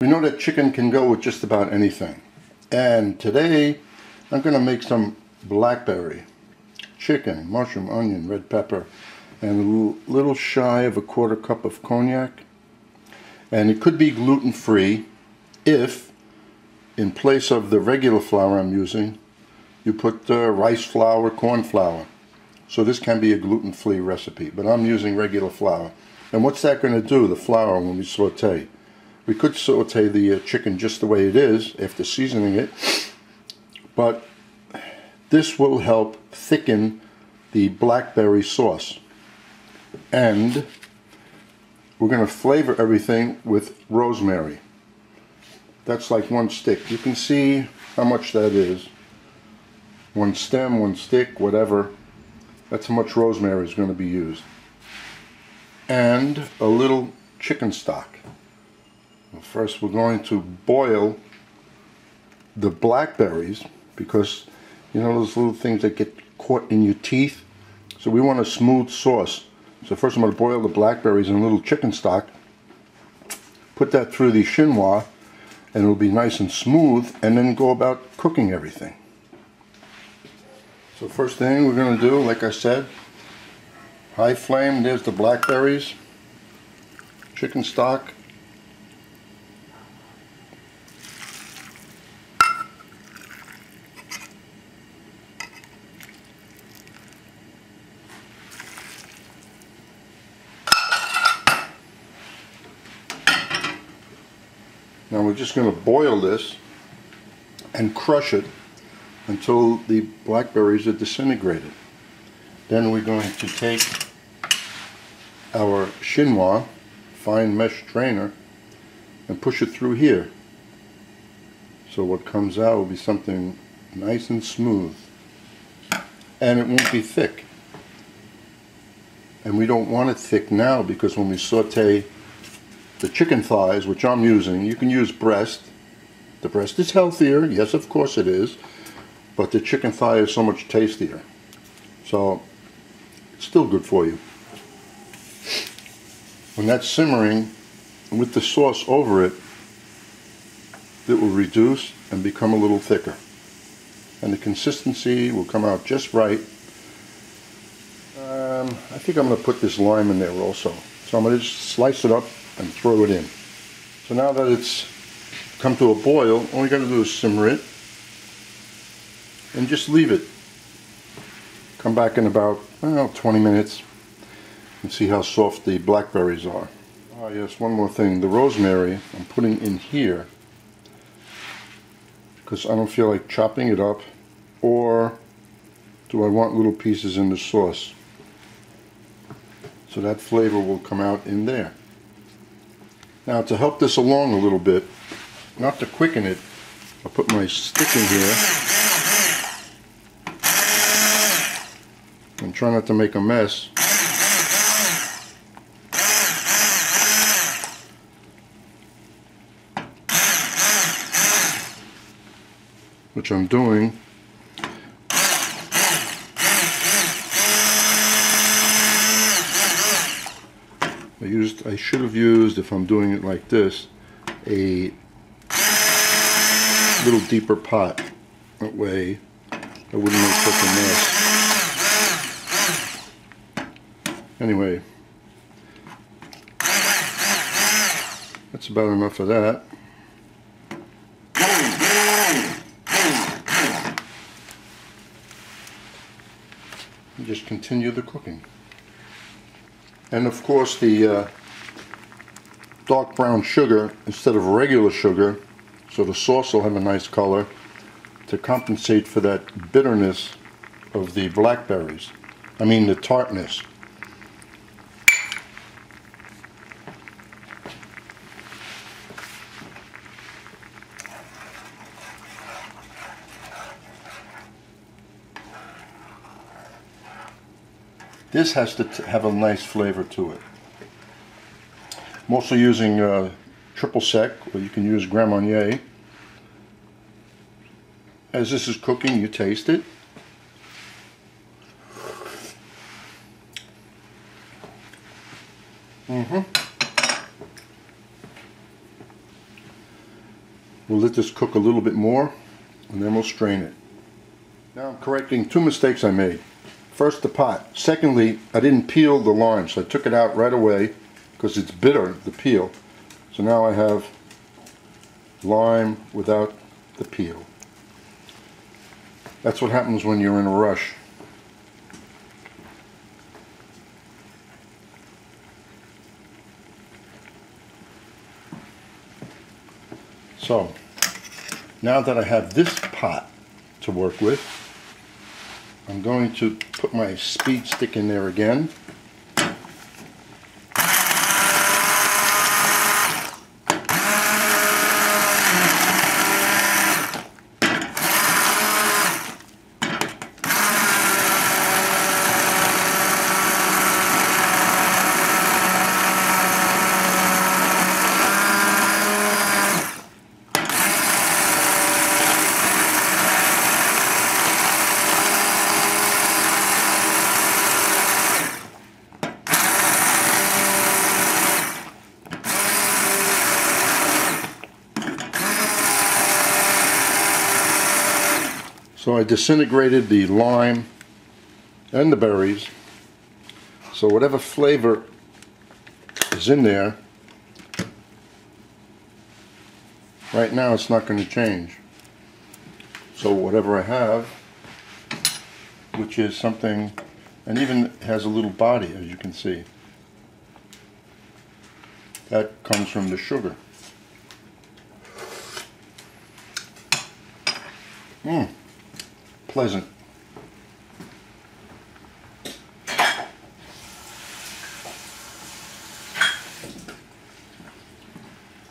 We know that chicken can go with just about anything. And today I'm going to make some blackberry chicken, mushroom, onion, red pepper, and a little shy of a quarter cup of cognac. And it could be gluten-free if, in place of the regular flour I'm using, you put rice flour, corn flour. So this can be a gluten-free recipe, but I'm using regular flour. And what's that going to do, the flour, when we saute? We could saute the chicken just the way it is after seasoning it, but this will help thicken the blackberry sauce. And we're going to flavor everything with rosemary. That's like one stick. You can see how much that is. One stem, one stick, whatever. That's how much rosemary is going to be used. And a little chicken stock. First we're going to boil the blackberries, because you know those little things that get caught in your teeth. So we want a smooth sauce. So first I'm going to boil the blackberries in a little chicken stock, put that through the chinois, and it'll be nice and smooth, and then go about cooking everything. So first thing we're going to do, like I said, high flame. There's the blackberries, chicken stock. Now we're just going to boil this and crush it until the blackberries are disintegrated. Then we're going to take our chinois, fine mesh strainer, and push it through here. So what comes out will be something nice and smooth. And it won't be thick. And we don't want it thick now, because when we saute the chicken thighs, which I'm using, you can use breast. The breast is healthier, yes, of course it is, but the chicken thigh is so much tastier. So it's still good for you. When that's simmering with the sauce over it, it will reduce and become a little thicker. And the consistency will come out just right. I think I'm going to put this lime in there also. So I'm going to just slice it up and throw it in. So now that it's come to a boil, all you got to do is simmer it and just leave it. Come back in about 20 minutes and see how soft the blackberries are. Oh yes, one more thing. The rosemary I'm putting in here because I don't feel like chopping it up, or do I want little pieces in the sauce? So that flavor will come out in there. Now to help this along a little bit, not to quicken it, I'll put my stick in here and try not to make a mess. Which I'm doing. I should have used, if I'm doing it like this, a little deeper pot. That way I wouldn't make such a mess. Anyway, that's about enough of that. And just continue the cooking. And of course the dark brown sugar instead of regular sugar, so the sauce will have a nice color to compensate for that bitterness of the blackberries. I mean the tartness. This has to have a nice flavor to it. I'm also using triple sec, or you can use Grand Marnier. As this is cooking, you taste it. We'll let this cook a little bit more, and then we'll strain it. Now I'm correcting two mistakes I made. First, the pot. Secondly, I didn't peel the lime, so I took it out right away because it's bitter, the peel. So now I have lime without the peel. That's what happens when you're in a rush. So, now that I have this pot to work with, I'm going to put my speed stick in there again. So I disintegrated the lime and the berries, so whatever flavor is in there, right now it's not going to change. So whatever I have, which is something, and even has a little body, as you can see, that comes from the sugar. Pleasant.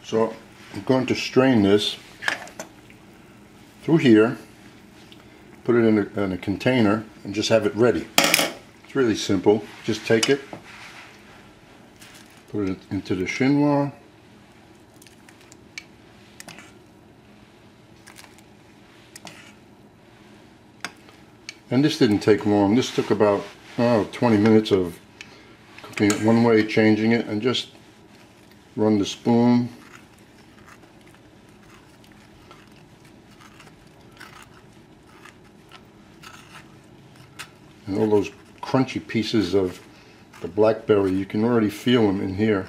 So I'm going to strain this through here, put it in a container, and just have it ready. It's really simple. Just take it, put it into the chinois, and this didn't take long. This took about 20 minutes of cooking it one way, changing it, and just run the spoon. And all those crunchy pieces of the blackberry, you can already feel them in here.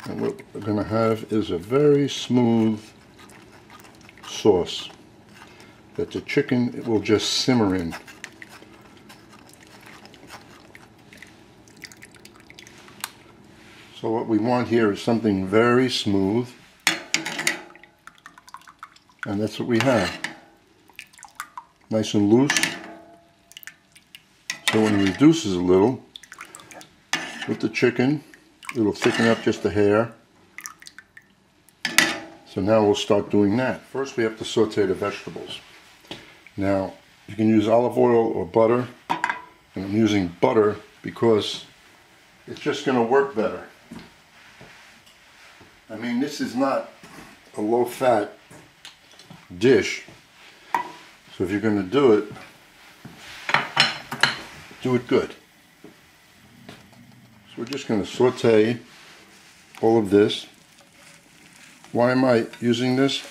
And what we're going to have is a very smooth sauce that the chicken will just simmer in. So what we want here is something very smooth, and that's what we have. Nice and loose. So when it reduces a little with the chicken, it'll thicken up just a hair. So now we'll start doing that. First we have to saute the vegetables. Now, you can use olive oil or butter, and I'm using butter because it's just going to work better. I mean, this is not a low-fat dish, so if you're going to do it good. So we're just going to saute all of this. Why am I using this?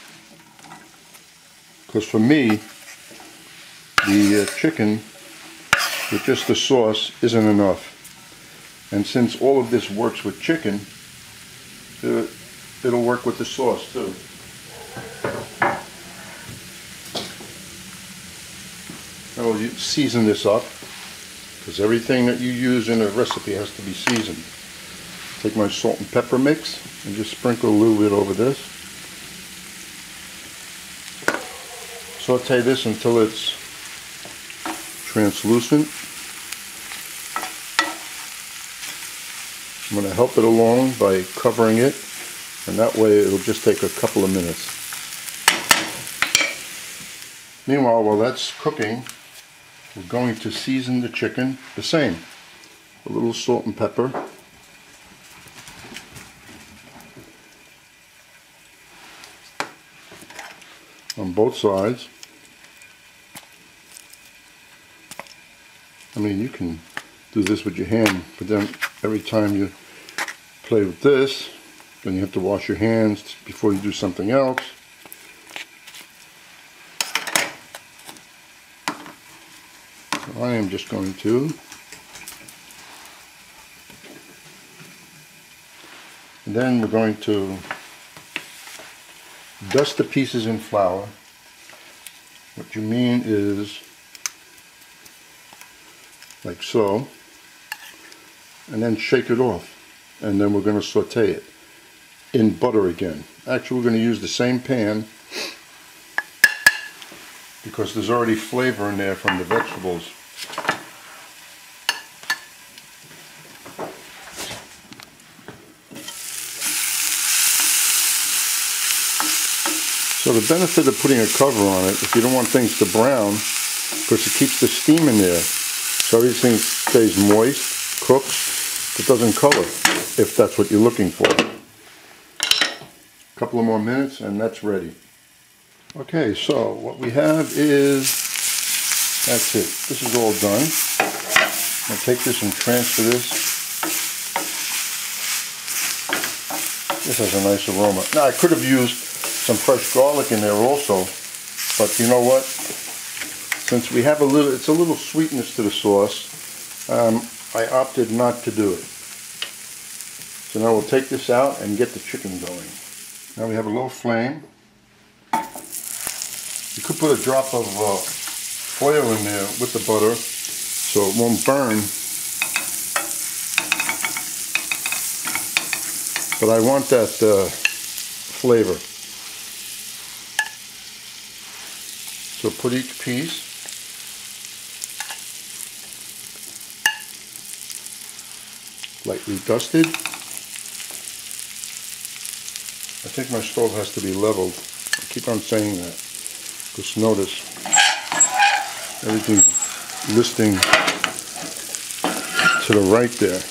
Because for me, the chicken with just the sauce isn't enough, and since all of this works with chicken, it'll work with the sauce too. Now we'll season this up, because everything that you use in a recipe has to be seasoned. Take my salt and pepper mix and just sprinkle a little bit over this. Saute this until it's translucent. I'm going to help it along by covering it, and that way it'll just take a couple of minutes. Meanwhile, while that's cooking, we're going to season the chicken the same. A little salt and pepper. On both sides. I mean, you can do this with your hand, but then every time you play with this, Then you have to wash your hands before you do something else. So I am just going to and then we're going to dust the pieces in flour. What you mean is like so, and then shake it off, and then we're going to saute it in butter again. Actually, we're going to use the same pan because there's already flavor in there from the vegetables. So the benefit of putting a cover on it, if you don't want things to brown, because it keeps the steam in there, so everything stays moist, cooks, but doesn't color, if that's what you're looking for. A couple of more minutes and that's ready. Okay, so what we have is, that's it. This is all done. I'll take this and transfer this. This has a nice aroma. Now I could have used some fresh garlic in there also, but you know what? Since we have it's a little sweetness to the sauce, I opted not to do it. So now we'll take this out and get the chicken going. Now we have a low flame. You could put a drop of oil in there with the butter so it won't burn. But I want that flavor. So put each piece. Lightly dusted. I think my stove has to be leveled. I keep on saying that. Just notice everything's listing to the right there.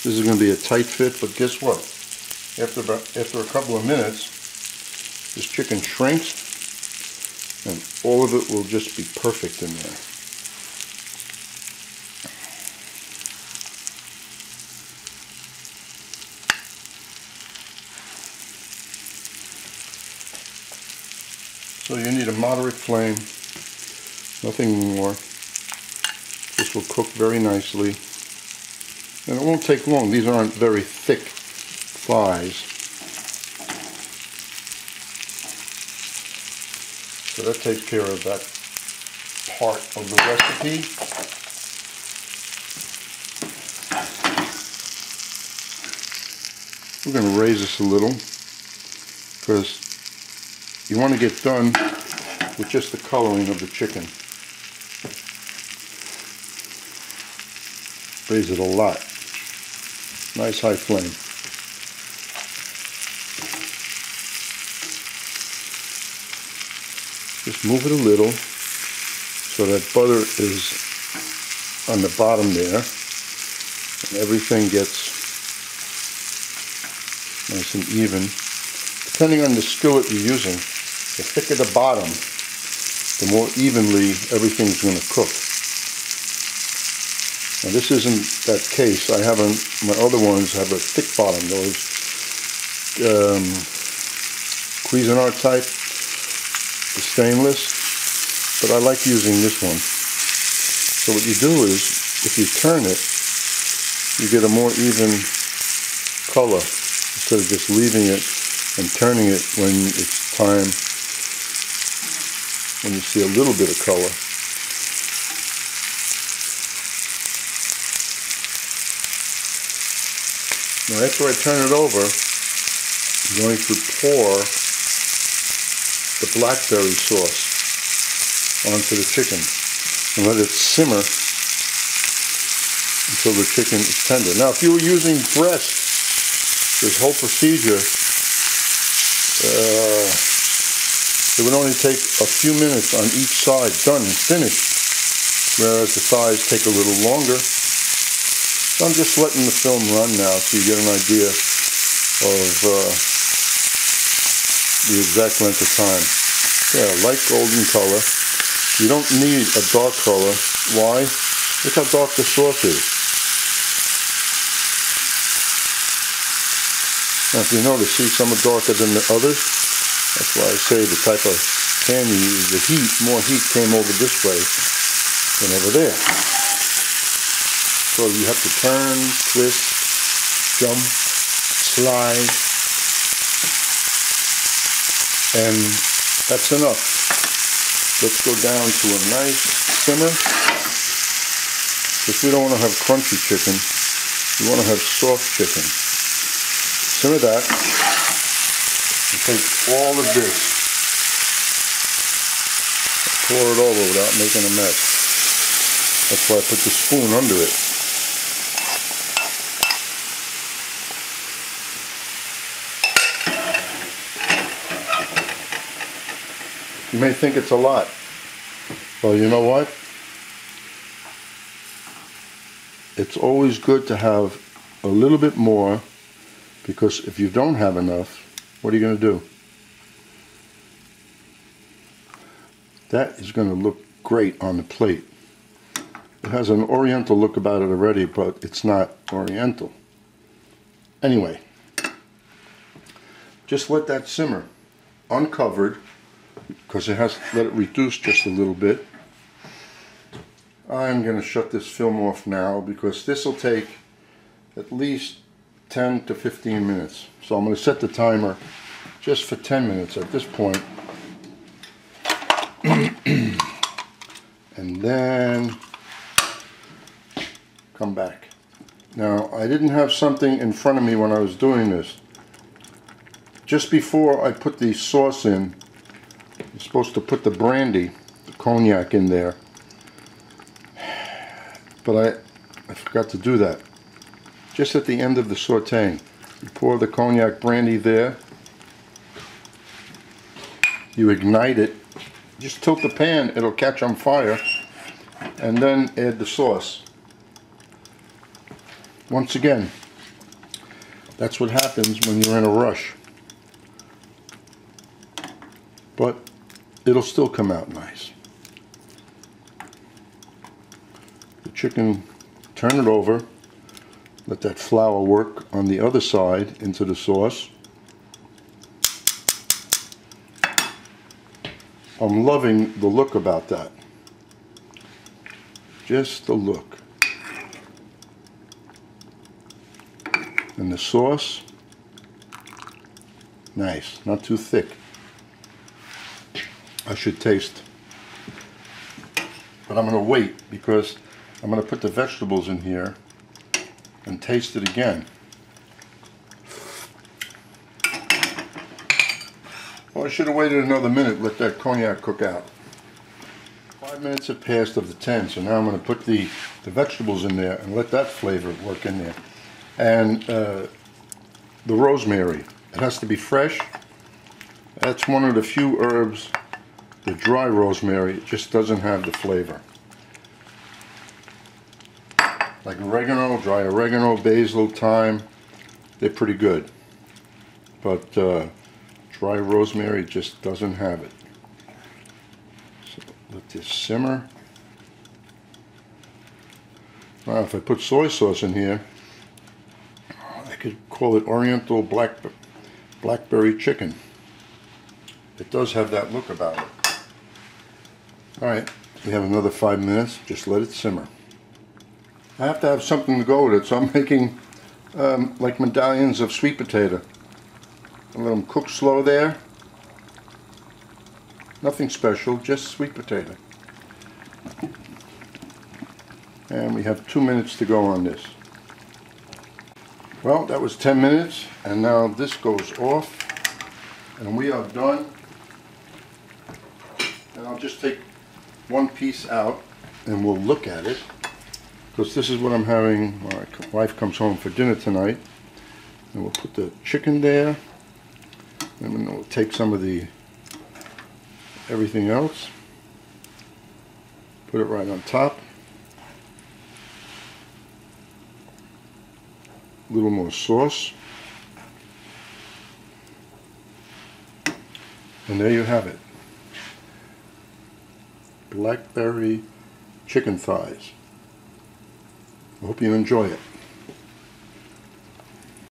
This is going to be a tight fit, but guess what? After a couple of minutes, this chicken shrinks and all of it will just be perfect in there. So you need a moderate flame, nothing more. This will cook very nicely. And it won't take long. These aren't very thick thighs. So that takes care of that part of the recipe. We're going to raise this a little because you want to get done with just the coloring of the chicken. Raise it a lot. Nice high flame. Just move it a little so that butter is on the bottom there and everything gets nice and even. Depending on the skillet you're using, the thicker the bottom, the more evenly everything's going to cook. Now this isn't that case. My other ones have a thick bottom, those Cuisinart type, the stainless, but I like using this one. So what you do is, if you turn it, you get a more even color instead of just leaving it and turning it when it's time, when you see a little bit of color. Now after I turn it over, I'm going to pour the blackberry sauce onto the chicken and let it simmer until the chicken is tender. Now if you were using breast, this whole procedure, it would only take a few minutes on each side, done and finished, whereas the thighs take a little longer. So I'm just letting the film run now so you get an idea of the exact length of time. Yeah, light golden color. You don't need a dark color Why? Look how dark the sauce is. Now if you notice, see, some are darker than the others. That's why I say the type of pan you use, the heat, more heat came over this way than over there. So you have to turn, twist, jump, slide, and that's enough. Let's go down to a nice simmer, because we don't want to have crunchy chicken, we want to have soft chicken. Simmer that, and take all of this, pour it over without making a mess. That's why I put the spoon under it. You may think it's a lot. Well, you know what? It's always good to have a little bit more, because if you don't have enough, what are you going to do? That is going to look great on the plate. It has an oriental look about it already, but it's not oriental. Anyway, just let that simmer uncovered, because it has to let it reduce just a little bit. I'm going to shut this film off now, because this will take at least 10 to 15 minutes. So I'm going to set the timer just for 10 minutes at this point. And then come back. Now, I didn't have something in front of me when I was doing this. Just before I put the sauce in, I'm supposed to put the brandy, the cognac in there, but I forgot to do that. Just at the end of the sauteing, you pour the cognac brandy there, you ignite it, just tilt the pan, it'll catch on fire, and then add the sauce. Once again, that's what happens when you're in a rush. But it'll still come out nice. The chicken, turn it over, let that flour work on the other side into the sauce. I'm loving the look about that. Just the look. And the sauce, nice, not too thick. I should taste. But I'm going to wait, because I'm going to put the vegetables in here and taste it again. Well, I should have waited another minute, let that cognac cook out. 5 minutes have passed of the 10, so now I'm going to put the vegetables in there and let that flavor work in there. And the rosemary, it has to be fresh. That's one of the few herbs, the dry rosemary, it just doesn't have the flavor. Like oregano, dry oregano, basil, thyme, they're pretty good. But dry rosemary just doesn't have it. So let this simmer. Now if I put soy sauce in here, I could call it Oriental Blackberry chicken. It does have that look about it. Alright, we have another 5 minutes, just let it simmer. I have to have something to go with it, so I'm making like medallions of sweet potato. I let them cook slow there. Nothing special, just sweet potato. And we have 2 minutes to go on this. Well, that was 10 minutes, and now this goes off, and we are done. And I'll just take one piece out, and we'll look at it, because this is what I'm having. My wife comes home for dinner tonight, and we'll put the chicken there, and then we'll take some of the everything else, put it right on top. A little more sauce. And there you have it. Blackberry chicken thighs. I hope you enjoy it.